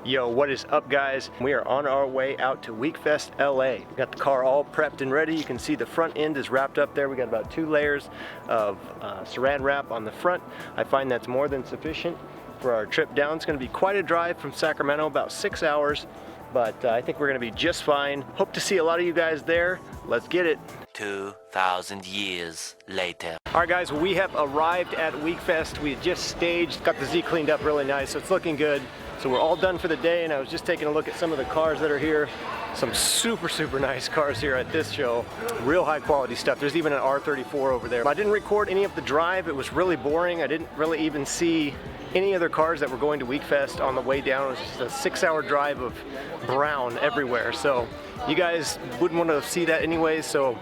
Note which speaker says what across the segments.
Speaker 1: Yo, what is up, guys? We are on our way out to Wekfest L.A. We got the car all prepped and ready. You can see the front end is wrapped up there. We got about 2 layers of saran wrap on the front. I find that's more than sufficient for our trip down. It's going to be quite a drive from Sacramento, about 6 hours, but I think we're going to be just fine. Hope to see a lot of you guys there. Let's get it.
Speaker 2: 2,000 years later.
Speaker 1: All right, guys, we have arrived at Wekfest. We just staged, got the Z cleaned up really nice, so it's looking good. So we're all done for the day, and I was just taking a look at some of the cars that are here. Some super nice cars here at this show. Real high quality stuff. There's even an R34 over there. I didn't record any of the drive. It was really boring. I didn't really even see any other cars that were going to Wekfest on the way down. It was just a 6-hour drive of brown everywhere. So you guys wouldn't want to see that anyways, so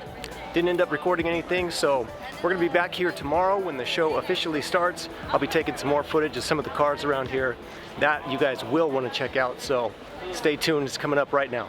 Speaker 1: didn't end up recording anything. So we're gonna be back here tomorrow when the show officially starts. I'll be taking some more footage of some of the cars around here that you guys will want to check out, so stay tuned. It's coming up right now.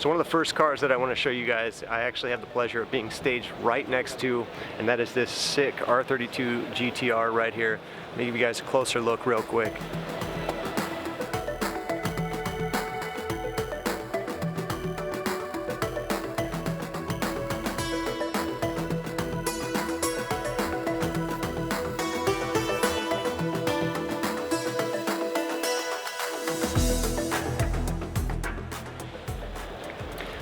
Speaker 1: So one of the first cars that I want to show you guys, I actually have the pleasure of being staged right next to, and that is this sick R32 GTR right here. Let me give you guys a closer look real quick.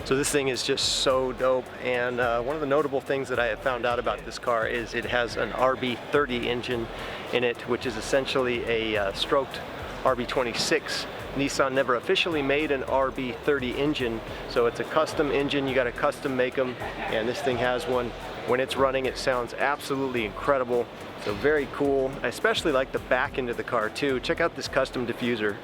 Speaker 1: So this thing is just so dope, and one of the notable things that I have found out about this car is it has an RB30 engine in it, which is essentially a stroked RB26. Nissan never officially made an RB30 engine, so it's a custom engine. You got to custom make them, and this thing has one. When it's running, it sounds absolutely incredible. So very cool. I especially like the back end of the car too. Check out this custom diffuser.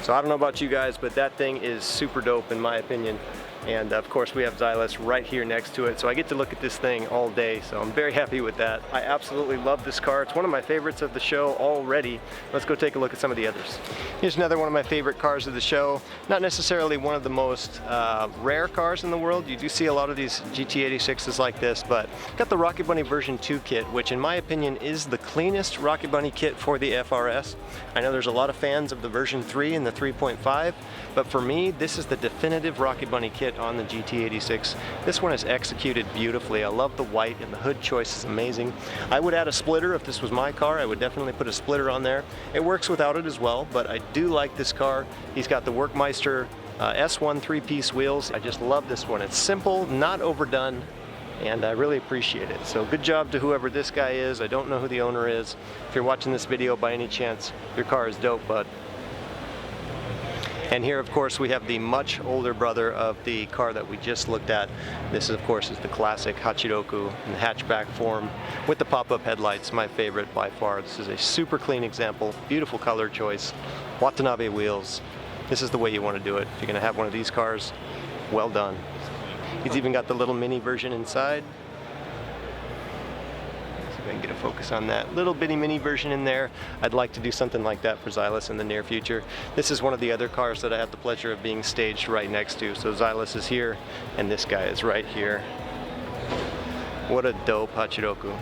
Speaker 1: So I don't know about you guys, but that thing is super dope in my opinion. And of course we have Zailas right here next to it, so I get to look at this thing all day, so I'm very happy with that. I absolutely love this car. It's one of my favorites of the show already. Let's go take a look at some of the others. Here's another one of my favorite cars of the show. Not necessarily one of the most rare cars in the world. You do see a lot of these GT86s like this, but got the Rocket Bunny version 2 kit, which in my opinion is the cleanest Rocket Bunny kit for the FRS. I know there's a lot of fans of the version 3 and the 3.5, but for me, this is the definitive Rocket Bunny kit on the GT86. This one is executed beautifully. I love the white, and the hood choice is amazing. I would add a splitter if this was my car. I would definitely put a splitter on there. It works without it as well, but I do like this car. He's got the Workmeister S1 3-piece wheels. I just love this one. It's simple, not overdone, and I really appreciate it. So good job to whoever this guy is. I don't know who the owner is. If you're watching this video by any chance, your car is dope, bud. And here, of course, we have the much older brother of the car that we just looked at. This, of course, is the classic Hachiroku in hatchback form with the pop-up headlights, my favorite by far. This is a super clean example, beautiful color choice, Watanabe wheels. This is the way you want to do it. If you're going to have one of these cars, well done. He's even got the little mini version inside. I can get a focus on that little bitty mini version in there. I'd like to do something like that for Zailas in the near future. This is one of the other cars that I have the pleasure of being staged right next to. So Zailas is here, and this guy is right here. What a dope Hachiroku.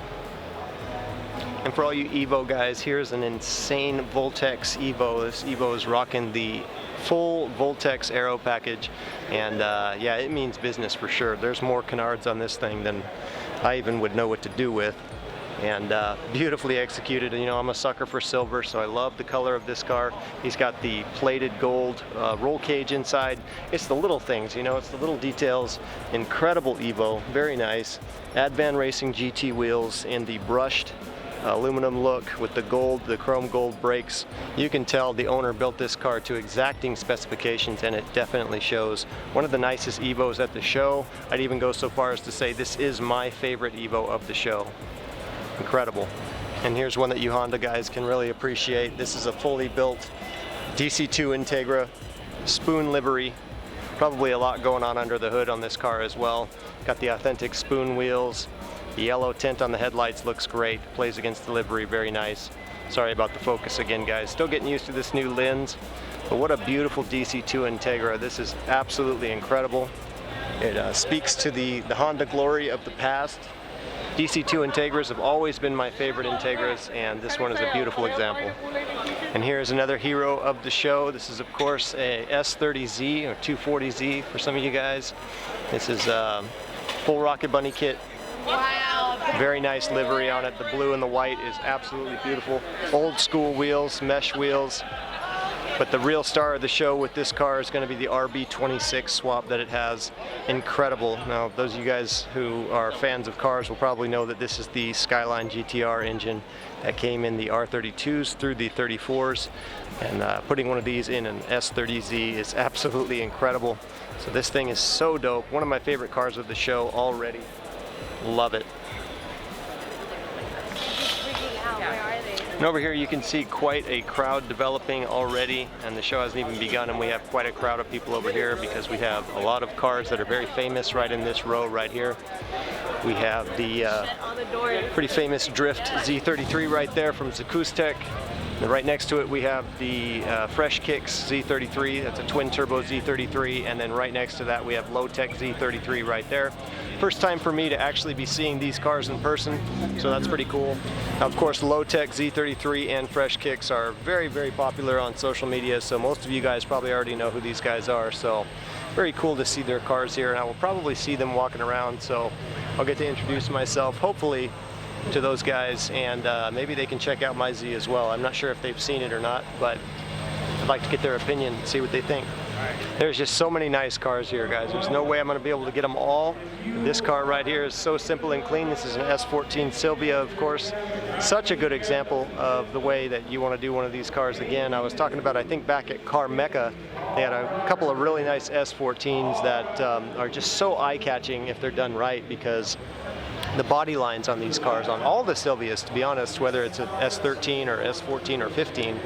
Speaker 1: And for all you Evo guys, here's an insane Voltex Evo. This Evo is rocking the full Voltex aero package, and yeah, it means business for sure. There's more canards on this thing than I even would know what to do with. And beautifully executed. You know, I'm a sucker for silver, so I love the color of this car. He's got the plated gold roll cage inside. It's the little things, you know, it's the little details. Incredible Evo, very nice. Advan Racing GT wheels in the brushed aluminum look with the gold, the chrome gold brakes. You can tell the owner built this car to exacting specifications, and it definitely shows. One of the nicest Evos at the show. I'd even go so far as to say this is my favorite Evo of the show. Incredible. And here's one that you Honda guys can really appreciate. This is a fully built DC2 Integra spoon livery. Probably a lot going on under the hood on this car as well. Got the authentic spoon wheels. The yellow tint on the headlights looks great. Plays against the livery, very nice. Sorry about the focus again, guys. Still getting used to this new lens. But what a beautiful DC2 Integra. This is absolutely incredible. It speaks to the Honda glory of the past. DC2 Integras have always been my favorite Integras, and this one is a beautiful example. And here's another hero of the show. This is, of course, a S30Z or 240Z for some of you guys. This is a full Rocket Bunny kit.
Speaker 3: Wow.
Speaker 1: Very nice livery on it. The blue and the white is absolutely beautiful. Old school wheels, mesh wheels. But the real star of the show with this car is going to be the RB26 swap that it has. Incredible. Now, those of you guys who are fans of cars will probably know that this is the Skyline GTR engine that came in the R32s through the 34s. And putting one of these in an S30Z is absolutely incredible. So this thing is so dope. One of my favorite cars of the show already. Love it. And over here you can see quite a crowd developing already, and the show hasn't even begun, and we have quite a crowd of people over here because we have a lot of cars that are very famous right in this row right here. We have the pretty famous Drift Z33 right there from Zircon. And right next to it we have the Fresh Kicks Z33, that's a twin turbo Z33, and then right next to that we have Low Tech Z33 right there. First time for me to actually be seeing these cars in person, so that's pretty cool. Now, of course, Low Tech Z33 and Fresh Kicks are very, very popular on social media, so most of you guys probably already know who these guys are, so very cool to see their cars here, and I will probably see them walking around, so I'll get to introduce myself, hopefully, to those guys, and maybe they can check out my Z as well. I'm not sure if they've seen it or not, but I'd like to get their opinion and see what they think. There's just so many nice cars here, guys. There's no way I'm going to be able to get them all. This car right here is so simple and clean. This is an S14 Silvia, of course. Such a good example of the way that you want to do one of these cars again. I was talking about, I think back at Car Mecca, they had a couple of really nice S14s that are just so eye-catching if they're done right, because the body lines on these cars, on all the Silvias, to be honest, whether it's an S13 or S14 or 15,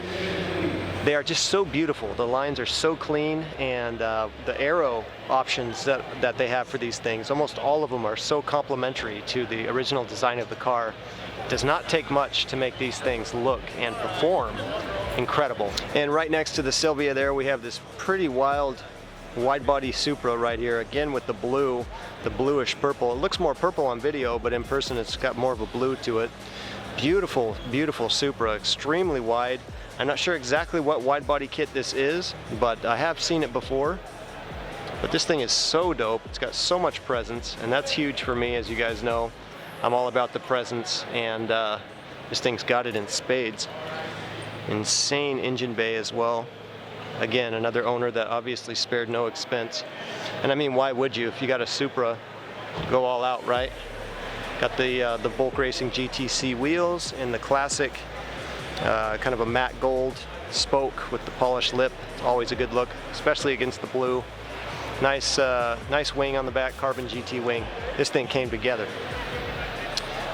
Speaker 1: they are just so beautiful. The lines are so clean, and the aero options that they have for these things, almost all of them are so complementary to the original design of the car. It does not take much to make these things look and perform incredible. And right next to the Silvia there, we have this pretty wild wide-body Supra right here, again with the blue, the bluish purple. It looks more purple on video, but in person it's got more of a blue to it. Beautiful, beautiful Supra, extremely wide. I'm not sure exactly what wide-body kit this is, but I have seen it before. But this thing is so dope. It's got so much presence, and that's huge for me, as you guys know. I'm all about the presence, and this thing's got it in spades. Insane engine bay as well. Again, another owner that obviously spared no expense. And I mean, why would you? If you got a Supra, go all out, right? Got the Bulk Racing GTC wheels and the classic kind of a matte gold spoke with the polished lip. Always a good look, especially against the blue. Nice, nice wing on the back, carbon GT wing. This thing came together.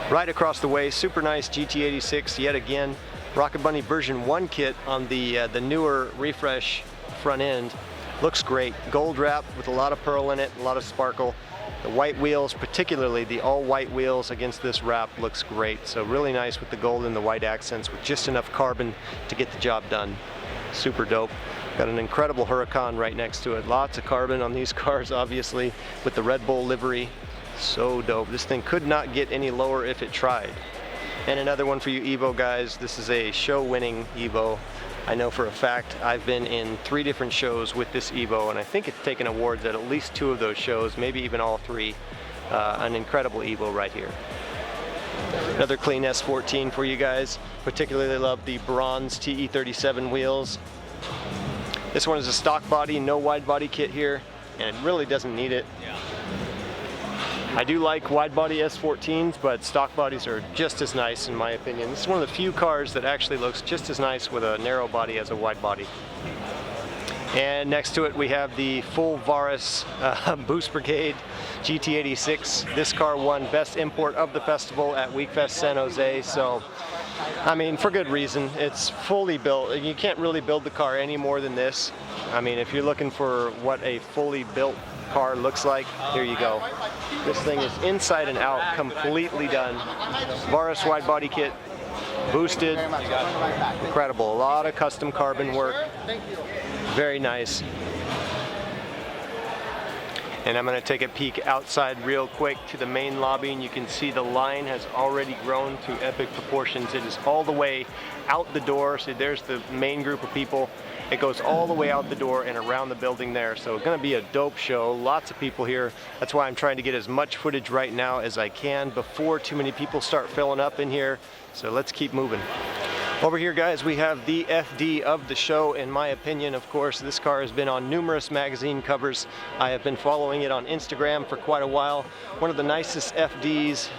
Speaker 1: Right across the way, super nice GT86 yet again. Rocket Bunny version 1 kit on the newer refresh front end. Looks great. Gold wrap with a lot of pearl in it, a lot of sparkle. The white wheels, particularly the all white wheels against this wrap, looks great. So really nice with the gold and the white accents with just enough carbon to get the job done. Super dope. Got an incredible Huracan right next to it. Lots of carbon on these cars, obviously, with the Red Bull livery. So dope. This thing could not get any lower if it tried. And another one for you Evo guys. This is a show-winning Evo. I know for a fact I've been in 3 different shows with this Evo, and I think it's taken awards at least 2 of those shows, maybe even all 3. An incredible Evo right here. Another clean S14 for you guys. Particularly love the bronze TE37 wheels. This one is a stock body, no wide body kit here, and it really doesn't need it. I do like wide body S14s, but stock bodies are just as nice in my opinion. This is one of the few cars that actually looks just as nice with a narrow body as a wide body. And next to it we have the full Varis Boost Brigade GT86. This car won Best Import of the Festival at Wekfest San Jose, so I mean, for good reason. It's fully built. You can't really build the car any more than this. I mean, if you're looking for what a fully built car looks like, here you go. This thing is inside and out, completely done. Varis wide body kit, boosted, incredible. A lot of custom carbon work, very nice. And I'm going to take a peek outside real quick to the main lobby, and you can see the line has already grown to epic proportions. It is all the way out the door. So there's the main group of people. It goes all the way out the door and around the building there. So it's going to be a dope show. Lots of people here. That's why I'm trying to get as much footage right now as I can before too many people start filling up in here. So let's keep moving. Over here, guys, we have the FD of the show, in my opinion. Of course, this car has been on numerous magazine covers. I have been following it on Instagram for quite a while. One of the nicest FDs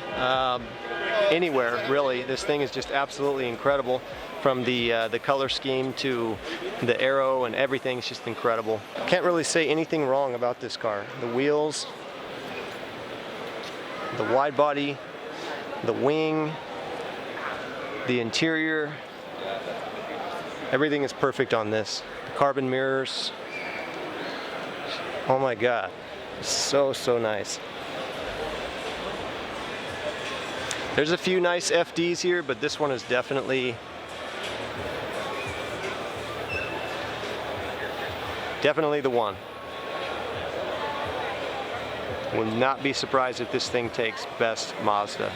Speaker 1: anywhere, really. This thing is just absolutely incredible. From the color scheme to the aero and everything, it's just incredible. Can't really say anything wrong about this car. The wheels, the wide body, the wing, the interior, Everything is perfect on this. The carbon mirrors. Oh my God. So nice. There's a few nice FDs here, but this one is definitely the one. Will not be surprised if this thing takes Best Mazda.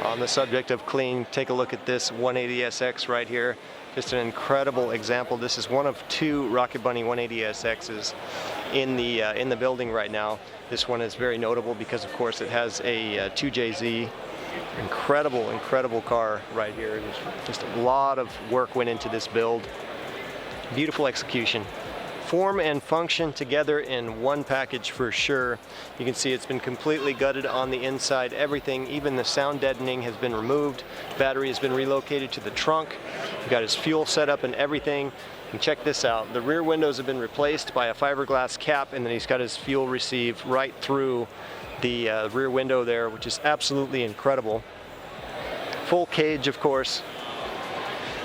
Speaker 1: On the subject of clean, take a look at this 180SX right here. Just an incredible example. This is one of two Rocket Bunny 180SXs in the building right now. This one is very notable because, of course, it has a 2JZ. Incredible car right here. Just a lot of work went into this build. Beautiful execution. Form and function together in one package for sure. You can see it's been completely gutted on the inside. Everything, even the sound deadening, has been removed. Battery has been relocated to the trunk. We've got his fuel set up and everything. And check this out. The rear windows have been replaced by a fiberglass cap, and then he's got his fuel receive right through the rear window there, which is absolutely incredible. Full cage, of course.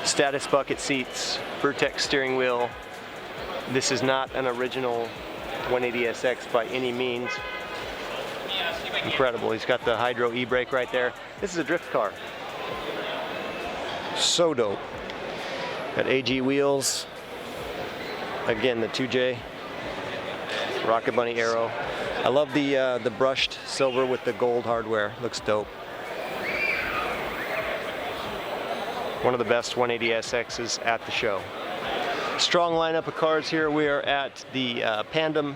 Speaker 1: Status bucket seats, Vertex steering wheel. This is not an original 180SX by any means. Incredible. He's got the hydro e-brake right there. This is a drift car. So dope. Got AG wheels. Again, the 2J. Rocket Bunny Aero. I love the brushed silver with the gold hardware. Looks dope. One of the best 180SXs at the show. Strong lineup of cars here. We are at the Pandem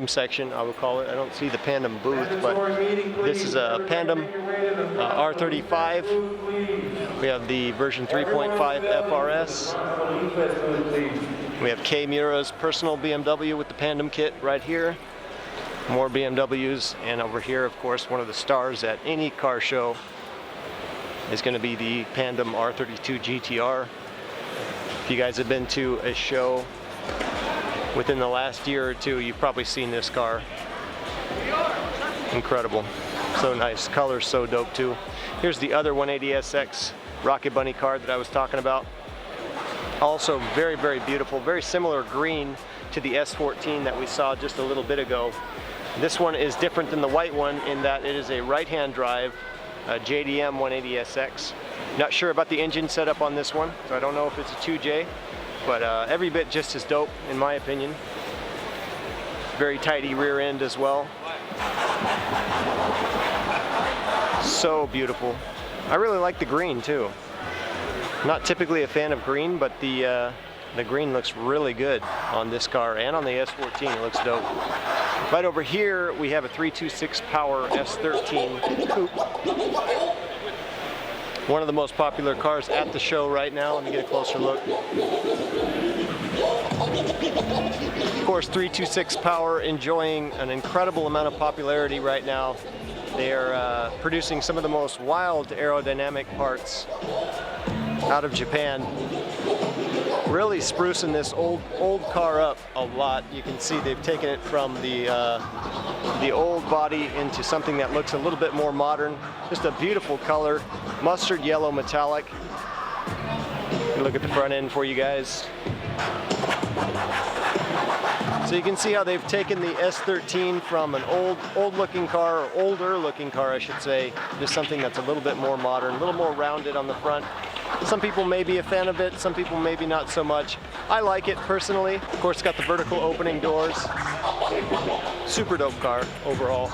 Speaker 1: section, I will call it. I don't see the Pandem booth, but this is a Pandem R35. We have the version 3.5 FRS. We have K Mura's personal BMW with the Pandem kit right here. More BMWs, and over here, of course, one of the stars at any car show is going to be the Pandem R32 GTR. If you guys have been to a show within the last year or two, you've probably seen this car. Incredible. So nice. Color's so dope too. Here's the other 180SX Rocket Bunny car that I was talking about. Also very beautiful. Very similar green to the S14 that we saw just a little bit ago. This one is different than the white one in that it is a right-hand drive JDM 180SX. Not sure about the engine setup on this one, so I don't know if it's a 2J, but every bit just as dope in my opinion. Very tidy rear end as well. So beautiful. I really like the green too. Not typically a fan of green, but the green looks really good on this car and on the S14. It looks dope. Right over here, we have a 326 Power S13 Coupe. One of the most popular cars at the show right now. Let me get a closer look. Of course, 326 Power enjoying an incredible amount of popularity right now. They are producing some of the most wild aerodynamic parts out of Japan. Really sprucing this old car up a lot. You can see they've taken it from the old body into something that looks a little bit more modern. Just a beautiful color, mustard yellow metallic. Look at the front end for you guys. So you can see how they've taken the S13 from an old looking car, or older looking car I should say, to something that's a little bit more modern, a little more rounded on the front. Some people may be a fan of it, some people maybe not so much. I like it personally. Of course, it's got the vertical opening doors. Super dope car overall.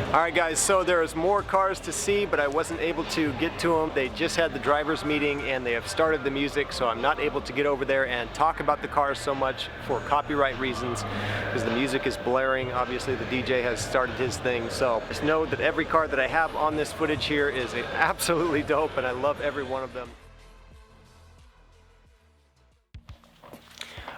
Speaker 1: Alright guys, so there's more cars to see, but I wasn't able to get to them. They just had the drivers meeting and they have started the music, so I'm not able to get over there and talk about the cars so much for copyright reasons, because the music is blaring. Obviously the DJ has started his thing, so just know that every car that I have on this footage here is absolutely dope, and I love every one of them.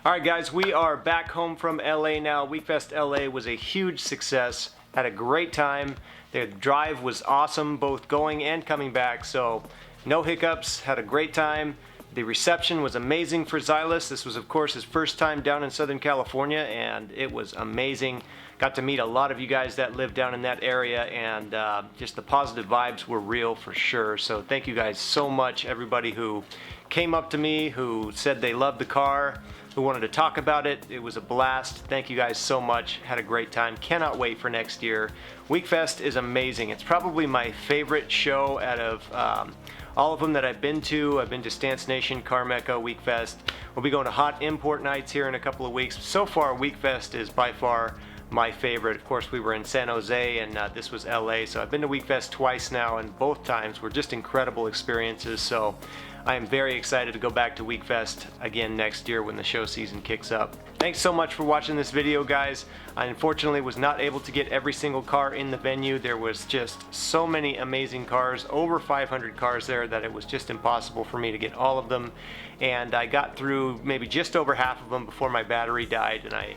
Speaker 1: Alright guys, we are back home from LA now. Wekfest LA was a huge success. Had a great time. The drive was awesome, both going and coming back, so no hiccups. Had a great time. The reception was amazing for Zailas. This was, of course, his first time down in Southern California, and it was amazing. Got to meet a lot of you guys that live down in that area, and just the positive vibes were real for sure. So thank you guys so much, everybody who came up to me, who said they loved the car, who wanted to talk about it. It was a blast. Thank you guys so much. Had a great time. Cannot wait for next year. Wekfest is amazing. It's probably my favorite show out of all of them that I've been to. I've been to Stance Nation, Car Mecca, Wekfest. We'll be going to Hot Import Nights here in a couple of weeks. So far, Wekfest is by far my favorite. Of course, we were in San Jose, and this was LA, so I've been to Wekfest twice now, and both times were just incredible experiences. So I am very excited to go back to Wekfest again next year when the show season kicks up. Thanks so much for watching this video, guys. I unfortunately was not able to get every single car in the venue. There was just so many amazing cars, over 500 cars there, that it was just impossible for me to get all of them. And I got through maybe just over half of them before my battery died, and I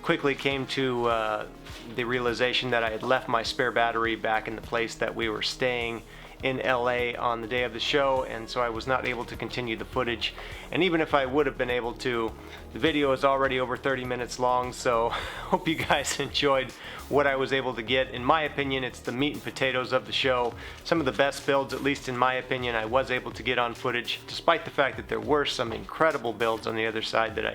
Speaker 1: quickly came to the realization that I had left my spare battery back in the place that we were staying in LA on the day of the show, and so I was not able to continue the footage. And even if I would have been able to, the video is already over 30 minutes long, so hope you guys enjoyed what I was able to get. In my opinion, it's the meat and potatoes of the show. Some of the best builds, at least in my opinion, I was able to get on footage, despite the fact that there were some incredible builds on the other side that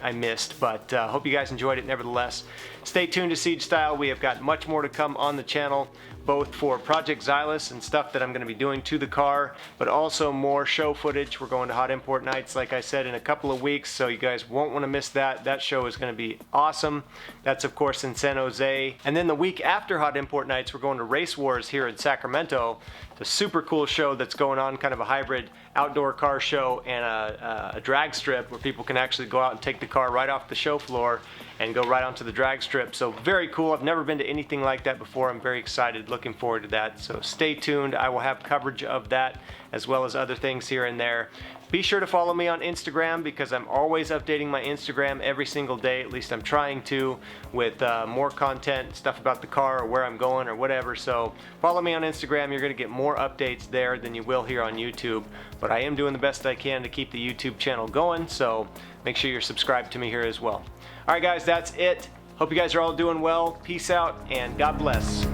Speaker 1: I missed, but hope you guys enjoyed it nevertheless. Stay tuned to Siegestyle. We have got much more to come on the channel, both for Project Zailas and stuff that I'm going to be doing to the car, but also more show footage. We're going to Hot Import Nights, like I said, in a couple of weeks, so you guys won't want to miss that. That show is going to be awesome. That's, of course, in San Jose. And then the week after Hot Import Nights, we're going to Race Wars here in Sacramento. It's a super cool show that's going on, kind of a hybrid outdoor car show and a drag strip where people can actually go out and take the car right off the show floor and go right onto the drag strip. So very cool. I've never been to anything like that before. I'm very excited, looking forward to that. So stay tuned. I will have coverage of that as well as other things here and there. Be sure to follow me on Instagram, because I'm always updating my Instagram every single day. At least I'm trying to, with more content, stuff about the car or where I'm going or whatever. So follow me on Instagram. You're going to get more updates there than you will here on YouTube. But I am doing the best I can to keep the YouTube channel going. So make sure you're subscribed to me here as well. All right, guys, that's it. Hope you guys are all doing well. Peace out, and God bless.